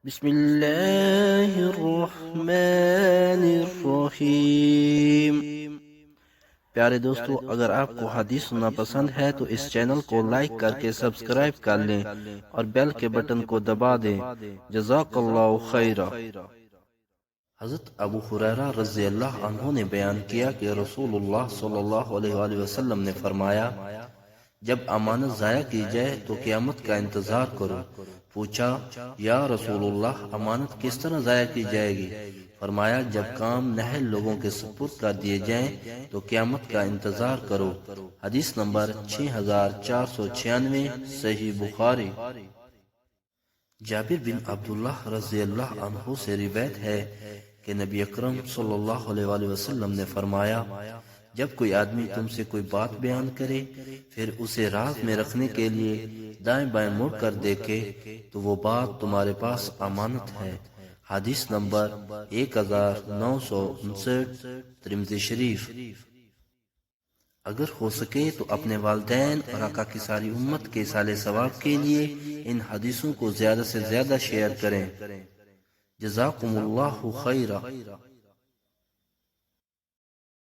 بسم اللہ الرحمن الرحیم۔ پیارے دوستو، اگر آپ کو حدیث سننا پسند ہے تو اس چینل کو لائک کر کے سبسکرائب کر لیں اور بیل کے بٹن کو دبا دیں۔ جزاک اللہ خیرہ۔ حضرت ابو ہریرہ رضی اللہ عنہ نے بیان کیا کہ رسول اللہ صلی اللہ علیہ وآلہ وسلم نے فرمایا، جب امانت ضائع کی جائے تو قیامت کا انتظار کرو۔ پوچھا، یا رسول اللہ، امانت کس طرح ضائع کی جائے گی؟ فرمایا، جب کام نہل لوگوں کے سپرد کر دیے جائیں تو قیامت کا انتظار کرو۔ حدیث نمبر 6496، صحیح بخاری۔ جابر بن عبداللہ رضی اللہ عنہ سے روایت ہے کہ نبی اکرم صلی اللہ علیہ وآلہ وسلم نے فرمایا، جب کوئی آدمی تم سے کوئی بات بیان کرے پھر اسے راز میں رکھنے کے لیے دائیں بائیں مڑ کر دیکھے تو وہ بات تمہارے پاس امانت ہے۔ حدیث نمبر 1959، ترمذی شریف۔ اگر ہو سکے تو اپنے والدین اور آقا کی ساری امت کے اصالِ ثواب کے لیے ان حدیثوں کو زیادہ سے زیادہ شیئر کریں۔ جزاکم اللہ خیرہ۔